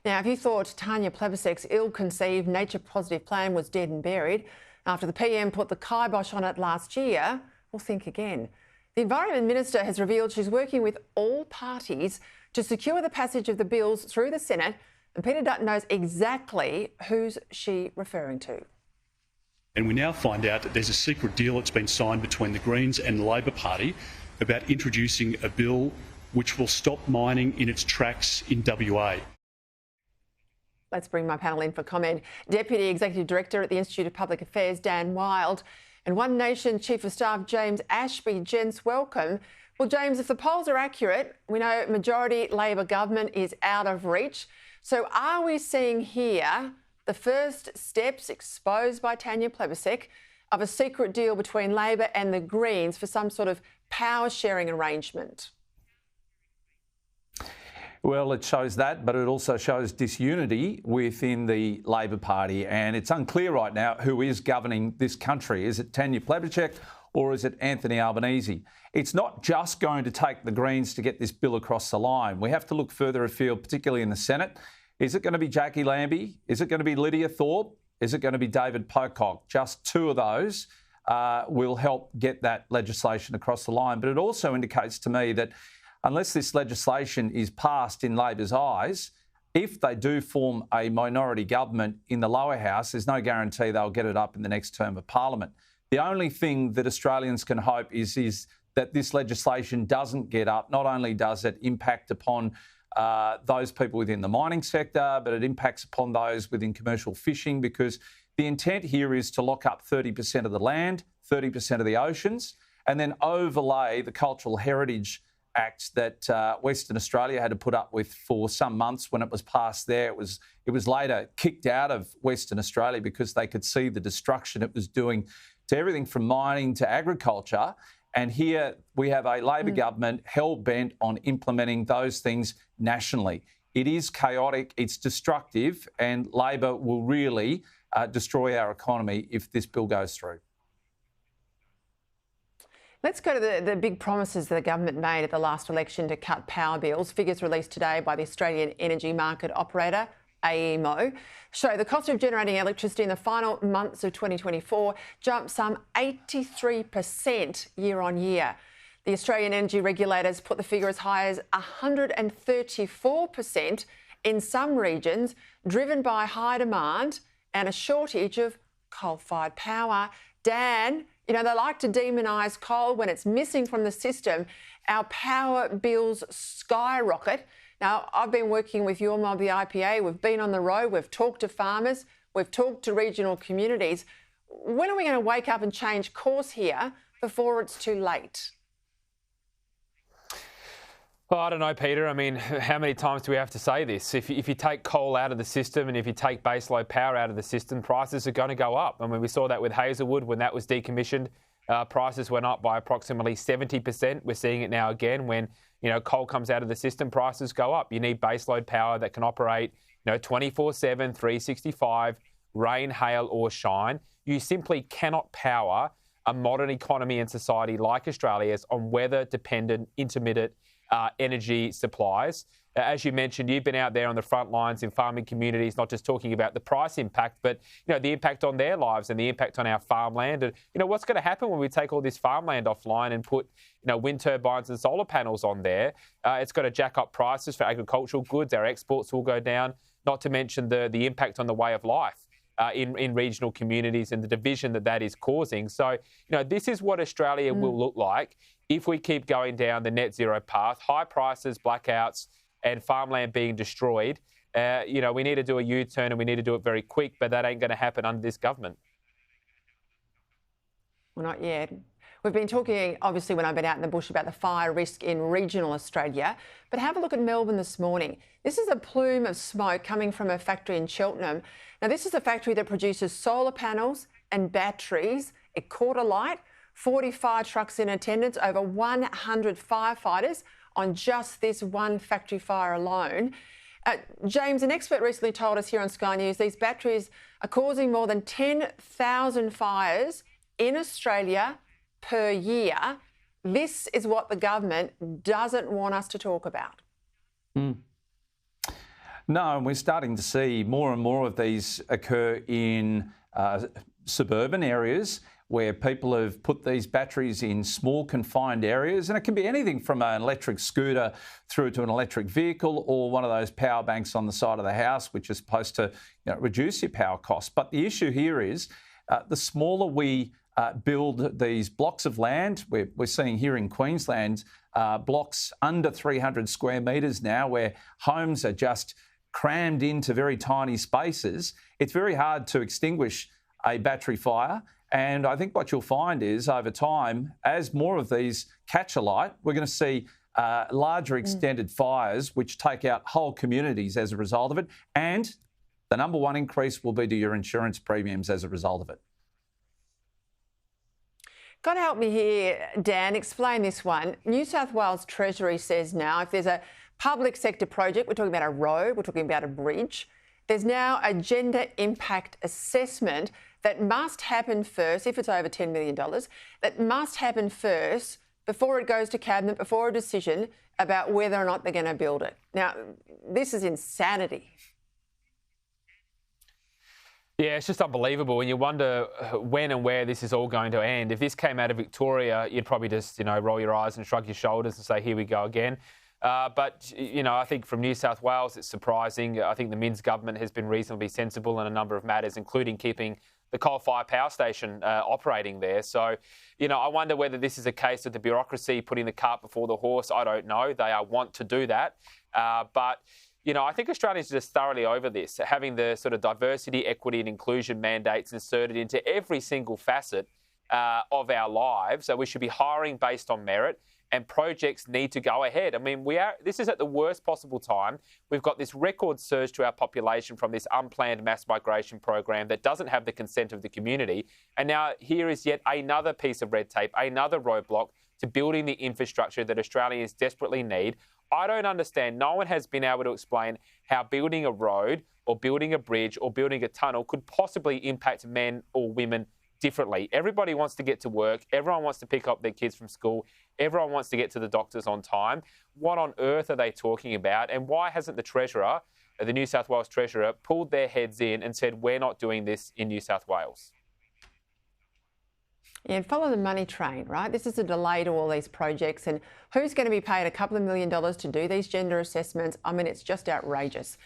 Now, if you thought Tanya Plibersek's ill-conceived nature-positive plan was dead and buried after the PM put the kibosh on it last year, well, think again. The Environment Minister has revealed she's working with all parties to secure the passage of the bills through the Senate, and Peter Dutton knows exactly who's she referring to. And we now find out that there's a secret deal that's been signed between the Greens and the Labor Party about introducing a bill which will stop mining in its tracks in WA. Let's bring my panel in for comment. Deputy Executive Director at the Institute of Public Affairs, Dan Wild, and One Nation Chief of Staff, James Ashby. Gents, welcome. Well, James, if the polls are accurate, we know majority Labor government is out of reach. So are we seeing here the first steps exposed by Tanya Plibersek of a secret deal between Labor and the Greens for some sort of power-sharing arrangement? Well, it shows that, but it also shows disunity within the Labor Party, and it's unclear right now who is governing this country. Is it Tanya Plibersek or is it Anthony Albanese? It's not just going to take the Greens to get this bill across the line. We have to look further afield, particularly in the Senate. Is it going to be Jackie Lambie? Is it going to be Lydia Thorpe? Is it going to be David Pocock? Just two of those will help get that legislation across the line. But it also indicates to me that unless this legislation is passed in Labor's eyes, if they do form a minority government in the lower house, there's no guarantee they'll get it up in the next term of Parliament. The only thing that Australians can hope is that this legislation doesn't get up. Not only does it impact upon those people within the mining sector, but it impacts upon those within commercial fishing, because the intent here is to lock up 30% of the land, 30% of the oceans, and then overlay the cultural heritage Act that Western Australia had to put up with for some months when it was passed there. It was later kicked out of Western Australia because they could see the destruction it was doing to everything from mining to agriculture. And here we have a Labor government hell-bent on implementing those things nationally. It is chaotic, it's destructive, and Labor will really destroy our economy if this bill goes through. Let's go to the big promises the government made at the last election to cut power bills. Figures released today by the Australian Energy Market Operator, AEMO, show the cost of generating electricity in the final months of 2024 jumped some 83% year on year. The Australian energy regulators put the figure as high as 134% in some regions, driven by high demand and a shortage of coal-fired power. Dan, you know, they like to demonise coal when it's missing from the system. Our power bills skyrocket. Now, I've been working with your mob, the IPA. We've been on the road. We've talked to farmers. We've talked to regional communities. When are we going to wake up and change course here before it's too late? Well, I don't know, Peter. I mean, how many times do we have to say this? If you take coal out of the system and if you take baseload power out of the system, prices are going to go up. I mean, we saw that with Hazelwood when that was decommissioned. Prices went up by approximately 70%. We're seeing it now again when, you know, coal comes out of the system, prices go up. You need baseload power that can operate, you know, 24/7, 365, rain, hail or shine. You simply cannot power a modern economy and society like Australia's on weather-dependent, intermittent energy supplies. As you mentioned, you've been out there on the front lines in farming communities, not just talking about the price impact, but, you know, the impact on their lives and the impact on our farmland. And, you know, what's going to happen when we take all this farmland offline and put, you know, wind turbines and solar panels on there? It's going to jack up prices for agricultural goods. Our exports will go down, not to mention the impact on the way of life in regional communities and the division that is causing. So, you know, this is what Australia will look like if we keep going down the net zero path. High prices, blackouts and farmland being destroyed. You know, we need to do a U-turn and we need to do it very quick, but that ain't going to happen under this government. Well, not yet. We've been talking, obviously, when I've been out in the bush about the fire risk in regional Australia, but have a look at Melbourne this morning. This is a plume of smoke coming from a factory in Cheltenham. Now, this is a factory that produces solar panels and batteries. It caught alight, 40 fire trucks in attendance, over 100 firefighters on just this one factory fire alone. James, an expert recently told us here on Sky News these batteries are causing more than 10,000 fires in Australia per year. This is what the government doesn't want us to talk about. No, and we're starting to see more and more of these occur in suburban areas where people have put these batteries in small confined areas, and it can be anything from an electric scooter through to an electric vehicle or one of those power banks on the side of the house, which is supposed to reduce your power costs. But the issue here is the smaller we build these blocks of land, we're seeing here in Queensland blocks under 300 square metres now, where homes are just crammed into very tiny spaces. It's very hard to extinguish a battery fire. And I think what you'll find is over time, as more of these catch alight, we're going to see larger extended fires which take out whole communities as a result of it. And the number one increase will be to your insurance premiums as a result of it. Got to help me here, Dan. Explain this one. New South Wales Treasury says now if there's a public sector project, we're talking about a road, we're talking about a bridge, there's now a gender impact assessment that must happen first, if it's over $10 million, that must happen first before it goes to Cabinet, before a decision about whether or not they're going to build it. Now, this is insanity. Yeah, it's just unbelievable, and you wonder when and where this is all going to end. If this came out of Victoria, you'd probably just, roll your eyes and shrug your shoulders and say, here we go again. But I think from New South Wales, it's surprising. I think the Minns government has been reasonably sensible in a number of matters, including keeping the coal-fired power station operating there. So, I wonder whether this is a case of the bureaucracy putting the cart before the horse. I don't know. They want to do that. But I think Australians are just thoroughly over this, having the sort of diversity, equity and inclusion mandates inserted into every single facet of our lives. So we should be hiring based on merit, and projects need to go ahead. I mean, this is at the worst possible time. We've got this record surge to our population from this unplanned mass migration program that doesn't have the consent of the community. And now here is yet another piece of red tape, another roadblock to building the infrastructure that Australians desperately need. I don't understand. No one has been able to explain how building a road or building a bridge or building a tunnel could possibly impact men or women differently. Everybody wants to get to work. Everyone wants to pick up their kids from school. Everyone wants to get to the doctors on time. What on earth are they talking about? And why hasn't the Treasurer, the New South Wales Treasurer, pulled their heads in and said, we're not doing this in New South Wales? Yeah, and follow the money train, right? This is a delay to all these projects, and who's going to be paid a couple of $1 million to do these gender assessments? I mean, it's just outrageous.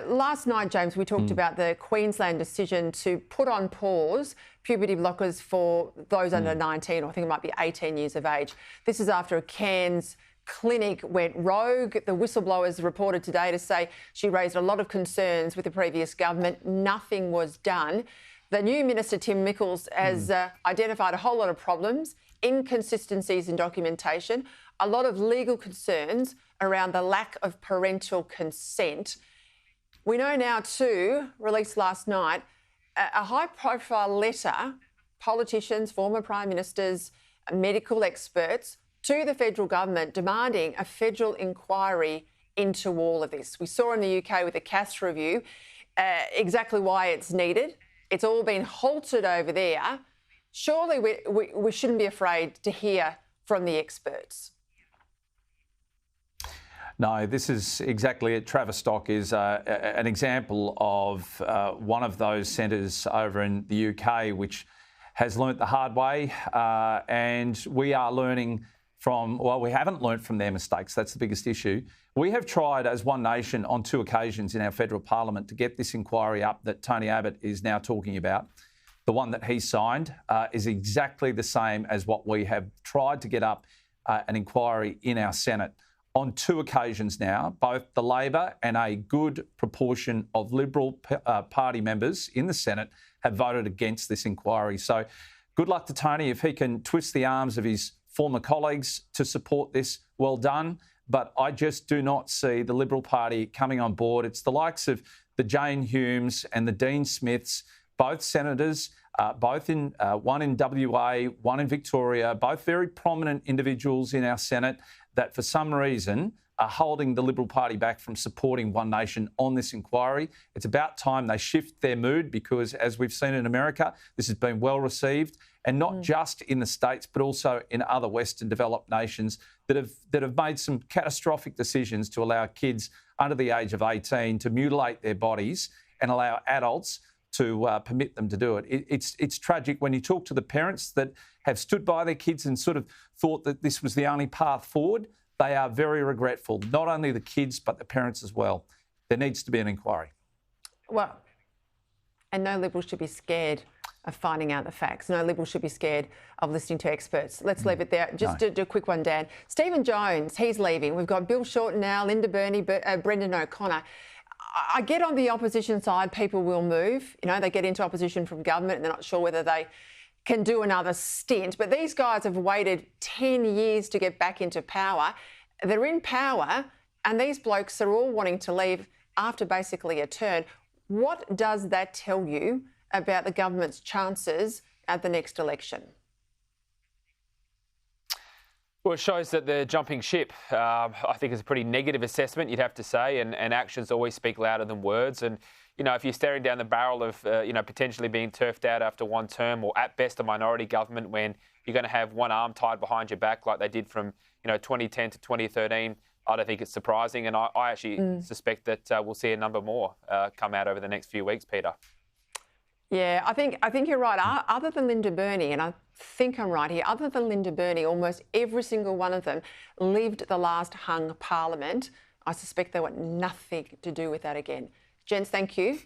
Last night, James, we talked about the Queensland decision to put on pause puberty blockers for those under 19, or I think it might be 18 years of age. This is after a Cairns clinic went rogue. The whistleblower's reported today to say she raised a lot of concerns with the previous government. Nothing was done. The new Minister, Tim Mickles, has identified a whole lot of problems, inconsistencies in documentation, a lot of legal concerns around the lack of parental consent. We know now too, released last night, a high-profile letter, politicians, former prime ministers, medical experts, to the federal government demanding a federal inquiry into all of this. We saw in the UK with the CAS review exactly why it's needed. It's all been halted over there. Surely we shouldn't be afraid to hear from the experts. No, this is exactly it. Travis Stock is an example of one of those centres over in the UK which has learnt the hard way, and we are learning from, well, we haven't learnt from their mistakes. That's the biggest issue. We have tried as One Nation on 2 occasions in our federal parliament to get this inquiry up that Tony Abbott is now talking about. The one that he signed is exactly the same as what we have tried to get up an inquiry in our Senate. On 2 occasions now, both the Labor and a good proportion of Liberal Party members in the Senate have voted against this inquiry. So good luck to Tony. If he can twist the arms of his former colleagues to support this, well done. But I just do not see the Liberal Party coming on board. It's the likes of the Jane Humes and the Dean Smiths, both senators, both in one in WA, one in Victoria, both very prominent individuals in our Senate, that for some reason are holding the Liberal Party back from supporting One Nation on this inquiry. It's about time they shift their mood because, as we've seen in America, this has been well received, and not just in the States, but also in other Western developed nations that have made some catastrophic decisions to allow kids under the age of 18 to mutilate their bodies and allow adults to permit them to do it. It's tragic when you talk to the parents that have stood by their kids and sort of thought that this was the only path forward. They are very regretful, not only the kids, but the parents as well. There needs to be an inquiry. Well, and no Liberal should be scared of finding out the facts. No Liberal should be scared of listening to experts. Let's leave it there. Just do a quick one, Dan. Stephen Jones, he's leaving. We've got Bill Shorten now, Linda Burney, Brendan O'Connor. I get on the opposition side, people will move. You know, they get into opposition from government and they're not sure whether they can do another stint. But these guys have waited 10 years to get back into power. They're in power and these blokes are all wanting to leave after basically a turn. What does that tell you about the government's chances at the next election? Well, it shows that they're jumping ship. I think it's a pretty negative assessment, you'd have to say, and actions always speak louder than words. And, you know, if you're staring down the barrel of, potentially being turfed out after one term or at best a minority government when you're going to have one arm tied behind your back like they did from, 2010 to 2013, I don't think it's surprising. And I actually suspect that we'll see a number more come out over the next few weeks, Peter. Yeah, I think you're right. Other than Linda Burney, and I think I'm right here, other than Linda Burney, almost every single one of them lived the last hung parliament. I suspect they want nothing to do with that again. Gents, thank you.